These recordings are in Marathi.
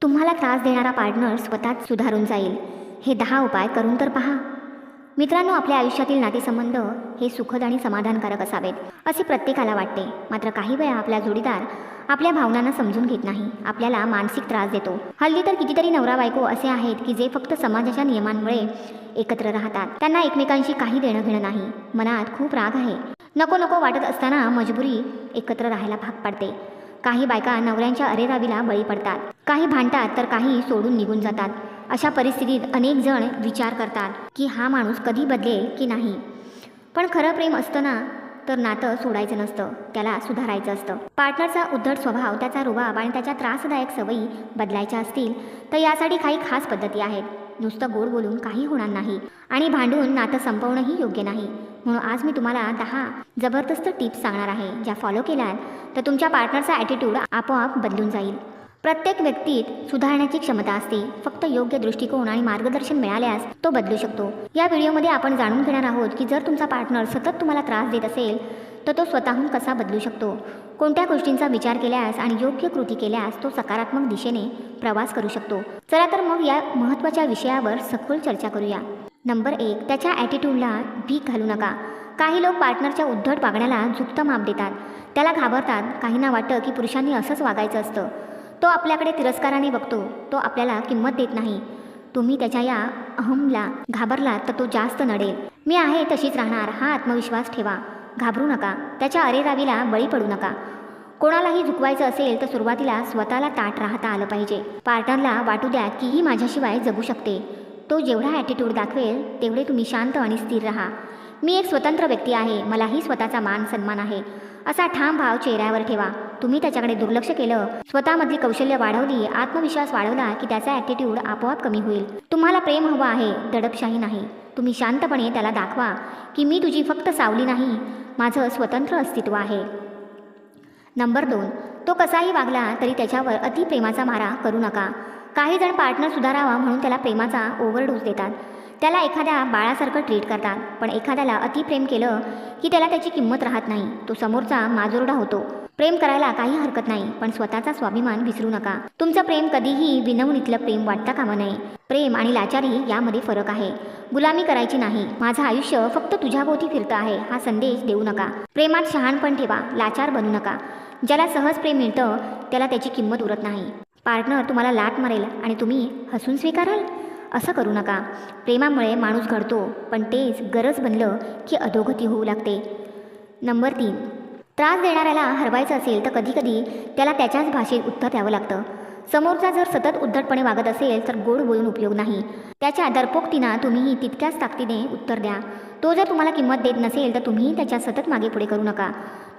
तुम्हाला त्रास देणारा पार्टनर स्वतःच सुधारून जाईल. हे 10 उपाय करून तर पहा. मित्रांनो, आपल्या आयुष्यातील नातेसंबंध हे सुखद आणि समाधानकारक असावेत असे प्रत्येकाला वाटते. मात्र काही वेळा आपला जोडीदार आपल्या भावनांना समजून घेत नाही, आपल्याला मानसिक त्रास देतो. हल्ली तर कितीतरी नवरा बायको असे आहेत की जे फक्त समाजाच्या नियमांमुळे एकत्र राहतात. त्यांना एकमेकांशी काही देणं घेणं नाही. मनात खूप राग आहे, नको नको वाटत असताना मजबुरी एकत्र राहायला भाग पडते. काही बायका नवऱ्यांच्या अरेरावीला बळी पडतात, काही भांडतात तर काही सोडून निघून जातात. अशा परिस्थितीत अनेक जण विचार करतात की हा माणूस कधी बदलेल की नाही. पण खरं प्रेम असतं ना, तर नातं सोडायचं नसतं, त्याला सुधारायचं असतं. पार्टनरचा उद्धट स्वभाव, त्याचा रुबाब आणि त्याच्या त्रासदायक सवयी बदलायच्या असतील तर यासाठी काही खास पद्धती आहेत. नुसतं गोड बोलून काही होणार नाही आणि भांडून नातं संपवणंही योग्य नाही. म्हणून आज मी तुम्हाला 10 जबरदस्त टिप्स सांगणार आहे, ज्या फॉलो केल्यात तर तुमच्या पार्टनरचा ॲटिट्यूड आपोआप बदलून जाईल. प्रत्येक व्यक्तीत सुधारण्याची क्षमता असते. फक्त योग्य दृष्टिकोन आणि मार्गदर्शन मिळाल्यास तो बदलू शकतो. या व्हिडिओमध्ये आपण जाणून घेणार आहोत की जर तुमचा पार्टनर सतत तुम्हाला त्रास देत असेल तर तो स्वतःहून कसा बदलू शकतो, कोणत्या गोष्टींचा विचार केल्यास आणि योग्य कृती केल्यास तो सकारात्मक दिशेने प्रवास करू शकतो. चला तर मग या महत्त्वाच्या विषयावर सखोल चर्चा करूया. नंबर 1, त्याच्या ॲटिट्यूडला भीक घालू नका. काही लोक पार्टनरच्या उद्धट वागण्याला झुकतं माप देतात, त्याला घाबरतात. काहींना वाटतं की पुरुषांनी असंच वागायचं असतं. तो आपल्याकडे तिरस्काराने बघतो, तो आपल्याला किंमत देत नाही. तुम्ही त्याच्या या अहमला घाबरलात तर तो जास्त नडेल. मी आहे तशीच राहणार हा आत्मविश्वास ठेवा. घाबरू नका, त्याच्या अरेरावीला बळी पडू नका. कोणालाही झुकवायचं असेल तर सुरुवातीला स्वतःला ताठ राहता आलं पाहिजे. पार्टनरला वाटू द्या की ही माझ्याशिवाय जगू शकते. तो जेवढा ॲटिट्यूड दाखवेल तेवढे तुम्ही शांत आणि स्थिर राहा. मी एक स्वतंत्र व्यक्ती आहे, मलाही स्वतःचा मान सन्मान आहे, असा ठाम भाव चेहऱ्यावर ठेवा. तुम्ही त्याच्याकडे दुर्लक्ष केलं, स्वतःमधली कौशल्य वाढवली, आत्मविश्वास वाढवला की त्याचा ॲटिट्यूड आपोआप कमी होईल. तुम्हाला प्रेम हवं आहे, दडपशाही नाही. तुम्ही शांतपणे त्याला दाखवा की मी तुझी फक्त सावली नाही, माझं स्वतंत्र अस्तित्व आहे. नंबर 2, तो कसाही वागला तरी त्याच्यावर अतिप्रेमाचा मारा करू नका. काही जण पार्टनर सुधारावा म्हणून त्याला प्रेमाचा ओव्हरडोस देतात, त्याला एखाद्या बाळासारखं ट्रीट करतात. पण एखाद्याला अतिप्रेम केलं की त्याला त्याची किंमत राहत नाही, तो समोरचा माजोरडा होतो. प्रेम करायला काही हरकत नाही, पण स्वतःचा स्वाभिमान विसरू नका. तुमचं प्रेम कधीही विनवणीतलं प्रेम वाटता कामा नये. प्रेम आणि लाचारी यामध्ये फरक आहे. गुलामी करायची नाही. माझं आयुष्य फक्त तुझ्याभोवती फिरतं आहे हा संदेश देऊ नका. प्रेमात शहाणपण ठेवा, लाचार बनू नका. ज्याला सहज प्रेम मिळतं त्याला त्याची किंमत उरत नाही. पार्टनर तुम्हाला लाथ मारेल आणि तुम्ही हसून स्वीकाराल, असं करू नका. प्रेमामुळे माणूस घडतो, पण तेच गरज बनलं की अधोगती होऊ लागते. नंबर 3, त्रास देणाऱ्याला हरवायचं असेल तर कधीकधी त्याला त्याच्याच भाषेत उत्तर द्यावं लागतं. समोरचा जर सतत उद्धटपणे वागत असेल तर गोड बोलून उपयोग नाही. त्याच्या दरपोक्तींना तुम्हीही तितक्याच ताकदीने उत्तर द्या. तो जर तुम्हाला किंमत देत नसेल तर तुम्हीही त्याच्या सतत मागे पुढे करू नका.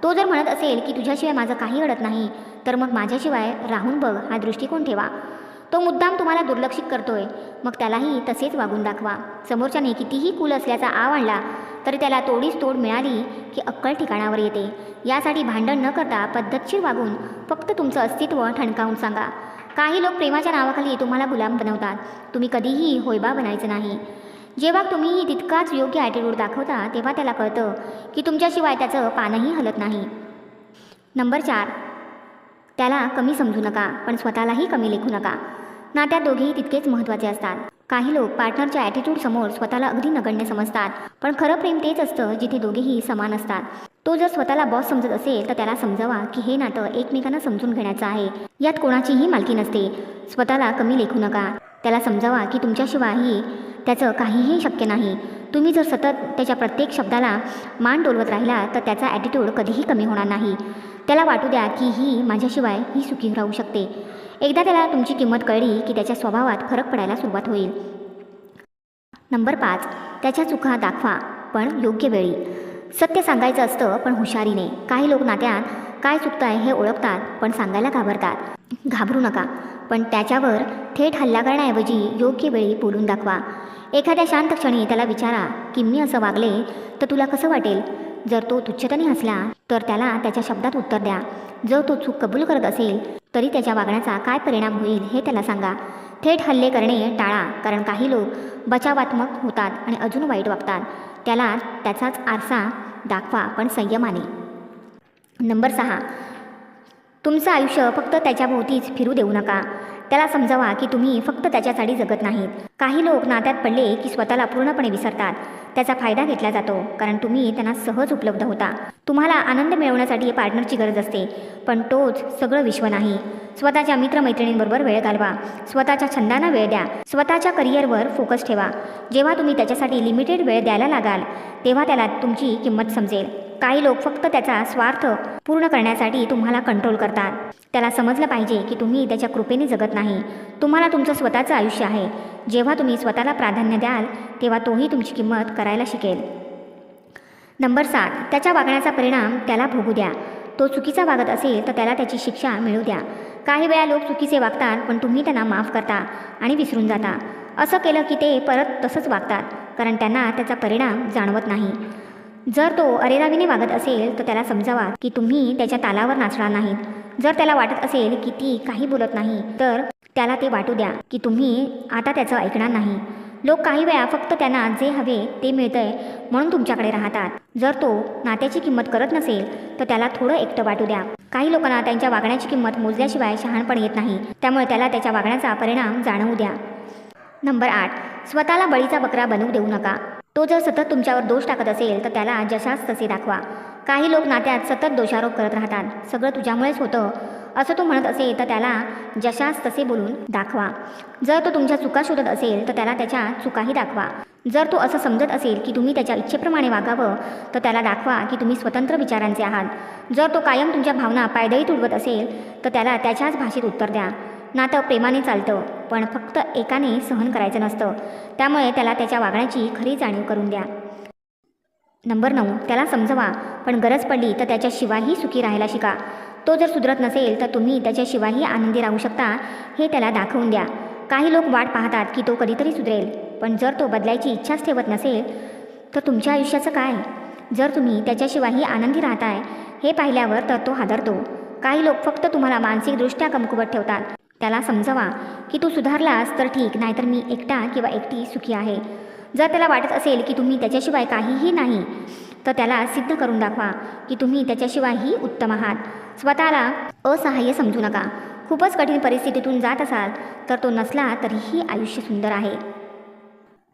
तो जर म्हणत असेल की तुझ्याशिवाय माझं काही अडत नाही तर मग माझ्याशिवाय राहून बघ हा दृष्टिकोन ठेवा. तो मुद्दाम तुम्हाला दुर्लक्षित करतोय, मग त्यालाही तसेच वागून दाखवा. समोरच्याने कितीही कूल असल्याचा आव आणला तरी त्याला तोडीस तोड मिळाली की अक्कल ठिकाणावर येते. यासाठी भांडण न करता पद्धतशीर वागून फक्त तुमचं अस्तित्व ठणकावून सांगा. काही लोक प्रेमाच्या नावाखाली तुम्हाला गुलाम बनवतात. तुम्ही कधीही होयबा बनायचं नाही. जेव्हा तुम्हीही तितकाच योग्य ॲटिट्यूड दाखवता तेव्हा त्याला कळतं की तुमच्याशिवाय त्याचं पानही हलत नाही. नंबर 4, त्याला कमी समजू नका, पण स्वतःलाही कमी लेखू नका. नात्यात दोघेही तितकेच महत्त्वाचे असतात. काही लोक पार्टनरच्या ॲटिट्यूड समोर स्वतःला अगदी नगण्य समजतात, पण खरं प्रेम तेच असतं जिथे दोघेही समान असतात. तो जर स्वतःला बॉस समजत असेल तर त्याला समजावा की हे नातं एकमेकांना समजून घेण्याचं आहे, यात कोणाचीही मालकी नसते. स्वतःला कमी लेखू नका. त्याला समजावा की तुमच्याशिवायही त्याचं काहीही शक्य नाही. तुम्ही जर सतत त्याच्या प्रत्येक शब्दाला मान डोलवत राहिला तर त्याचा ॲटिट्यूड कधीही कमी होणार नाही. त्याला वाटू द्या की ही माझ्याशिवाय ही सुखी राहू शकते. एकदा त्याला तुमची किंमत कळली की त्याच्या स्वभावात फरक पडायला सुरुवात होईल. नंबर 5, त्याच्या चुका दाखवा, पण योग्य वेळी. सत्य सांगायचं असतं पण हुशारीने. काही लोक नात्यात काय चुकतं आहे हे ओळखतात पण सांगायला घाबरतात. घाबरू नका, पण त्याच्यावर थेट हल्ला करण्याऐवजी योग्य वेळी बोलून दाखवा. एखाद्या शांत क्षणी त्याला विचारा की मी असं वागले तर तुला कसं वाटेल. जर तो तुच्छतेने हसला तर त्याला त्याच्या शब्दात उत्तर द्या. जर तो चूक कबूल करत असेल तरी त्याच्या वागण्याचा काय परिणाम होईल हे त्याला सांगा. थेट हल्ले करणे टाळा, कारण काही लोक बचावात्मक होतात आणि अजून वाईट वागतात. त्याला त्याचाच आरसा दाखवा, पण संयमाने. नंबर 6, तुमचं आयुष्य फक्त त्याच्याभोवतीच फिरू देऊ नका. त्याला समजावा की तुम्ही फक्त त्याच्यासाठी जगत नाहीत. काही लोक नात्यात पडले की स्वतःला पूर्णपणे विसरतात. त्याचा फायदा घेतला जातो कारण तुम्ही त्यांना सहज उपलब्ध होता. तुम्हाला आनंद मिळवण्यासाठी पार्टनरची गरज असते, पण तोच सगळं विश्व नाही. स्वतःच्या मित्रमैत्रिणींबरोबर वेळ घालवा, स्वतःच्या छंदांना वेळ द्या, स्वतःच्या करिअरवर फोकस ठेवा. जेव्हा तुम्ही त्याच्यासाठी लिमिटेड वेळ द्यायला लागाल तेव्हा त्याला तुमची किंमत समजेल. काही लोक फक्त त्याचा स्वार्थ पूर्ण करण्यासाठी तुम्हाला कंट्रोल करतात. त्याला समजलं पाहिजे की तुम्ही त्याच्या कृपेने जगत नाही. तुम्हाला तुमचं स्वतःचं आयुष्य आहे. जेव्हा तुम्ही स्वतःला प्राधान्य द्याल तेव्हा तोही तुमची किंमत करायला शिकेल. नंबर 7, त्याच्या वागण्याचा परिणाम त्याला भोगू द्या. तो चुकीचा वागत असेल तर त्याला त्याची शिक्षा मिळू द्या. काही वेळा लोक चुकीचे वागतात पण तुम्ही त्यांना माफ करता आणि विसरून जाता. असं केलं की ते परत तसंच वागतात कारण त्यांना त्याचा परिणाम जाणवत नाही. जर तो अरेरावीने वागत असेल तर त्याला समजावा की तुम्ही त्याच्या तालावर नाचणार नाहीत. जर त्याला वाटत असेल की ती काही बोलत नाही तर त्याला ते वाटू द्या की तुम्ही आता त्याचं ऐकणार नाही. लोक काही वेळा फक्त त्यांना जे हवे ते मिळतंय म्हणून तुमच्याकडे राहतात. जर तो नात्याची किंमत करत नसेल तर त्याला थोडं एकटं वाटू द्या. काही लोकांना त्यांच्या वागण्याची किंमत मोजल्याशिवाय शहाणपण येत नाही, त्यामुळे त्याला त्याच्या वागण्याचा परिणाम जाणवू द्या. नंबर 8, स्वतःला बळीचा बकरा बनवू देऊ नका. तो जर सतत तुमच्यावर दोष टाकत असेल तर त्याला जशास तसे दाखवा. काही लोक नात्यात सतत दोषारोप करत राहतात. सगळं तुझ्यामुळेच होतं असं तो म्हणत असेल तर त्याला जशास तसे बोलून दाखवा. जर तो तुमच्या चुका शोधत असेल तर त्याला त्याच्या चुकाही दाखवा. जर तो असं समजत असेल की तुम्ही त्याच्या इच्छेप्रमाणे वागावं तर त्याला दाखवा की तुम्ही स्वतंत्र विचारांचे आहात. जर तो कायम तुमच्या भावना पायदळी तुडवत असेल तर त्याला त्याच्याच भाषेत उत्तर द्या. नातं प्रेमाने चालतं पण फक्त एकाने सहन करायचं नसतं, त्यामुळे त्याला त्याच्या वागण्याची खरी जाणीव करून द्या. नंबर 9, त्याला समजवा पण गरज पडली तर त्याच्याशिवायही सुखी राहायला शिका. तो जर सुधरत नसेल तर तुम्ही त्याच्याशिवायही आनंदी राहू शकता हे त्याला दाखवून द्या. काही लोक वाट पाहतात की तो कधीतरी सुधरेल, पण जर तो बदलायची इच्छाच ठेवत नसेल तर तुमच्या आयुष्याचं काय? जर तुम्ही त्याच्याशिवायही आनंदी राहताय हे पाहिल्यावर तर तो हादरतो. काही लोक फक्त तुम्हाला मानसिकदृष्ट्या कमकुवत ठेवतात. त्याला समजवा की तू सुधारलास तर ठीक, नाहीतर मी एकटा किंवा एकटी सुखी आहे. जर त्याला वाटत असेल की तुम्ही त्याच्याशिवाय काहीही नाही तर त्याला सिद्ध करून दाखवा की तुम्ही त्याच्याशिवायही उत्तम आहात. स्वतःला असहाय्य समजू नका. खूपच कठीण परिस्थितीतून जात असाल तर तो नसला तरीही आयुष्य सुंदर आहे.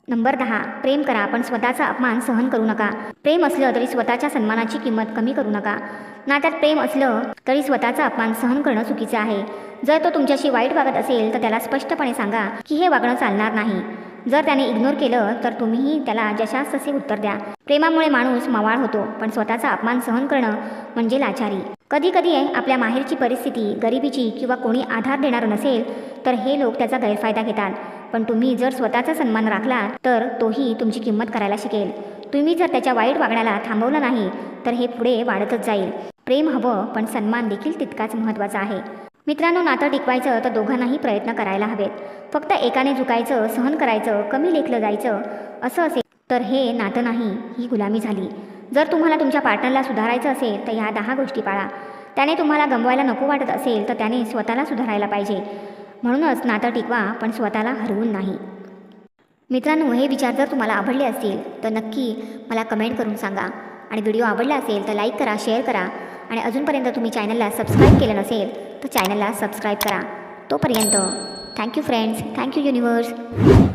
नंबर 10, प्रेम करा पण स्वतःचा अपमान सहन करू नका. प्रेम असलं तरी स्वतःच्या सन्मानाची किंमत कमी करू नका. नात्यात प्रेम असलं तरी स्वतःचा अपमान सहन करणं चुकीचं आहे. जर तो तुमच्याशी वाईट वागत असेल तर त्याला स्पष्टपणे सांगा की हे वागणं चालणार नाही. जर त्याने इग्नोर केलं तर तुम्हीही त्याला जशास तसे उत्तर द्या. प्रेमामुळे माणूस मवाळ होतो, पण स्वतःचा अपमान सहन करणं म्हणजे लाचारी. कधी कधी आपल्या माहेरची परिस्थिती, गरिबीची किंवा कोणी आधार देणारं नसेल तर हे लोक त्याचा गैरफायदा घेतात. पण तुम्ही जर स्वतःचा सन्मान राखला तर तोही तुमची किंमत करायला शिकेल. तुम्ही जर त्याच्या वाईट वागण्याला थांबवलं नाही तर हे पुढे वाढतच जाईल. प्रेम हवं पण सन्मान देखील तितकाच महत्त्वाचा आहे. मित्रांनो, नातं टिकवायचं तर दोघांनाही प्रयत्न करायला हवेत. फक्त एकाने झुकायचं, सहन करायचं, कमी लेखलं जायचं असं असेल तर हे नातं नाही, ही गुलामी झाली. जर तुम्हाला तुमच्या पार्टनरला सुधारायचं असेल तर ह्या 10 गोष्टी पाळा. त्याने तुम्हाला गमवायला नको वाटत असेल तर त्याने स्वतःला सुधारायला पाहिजे. म्हणूनच नातं टिकवा पण स्वतःला हरवून नाही. मित्रांनो, हे विचार जर तुम्हाला आवडले असतील तर नक्की मला कमेंट करून सांगा. आणि व्हिडिओ आवडला असेल तर लाईक करा, शेअर करा. आणि अजूनपर्यंत तुम्ही चॅनलला सबस्क्राईब केलं नसेल तर चॅनलला सबस्क्राईब करा. तोपर्यंत थँक्यू फ्रेंड्स, थँक्यू युनिवर्स.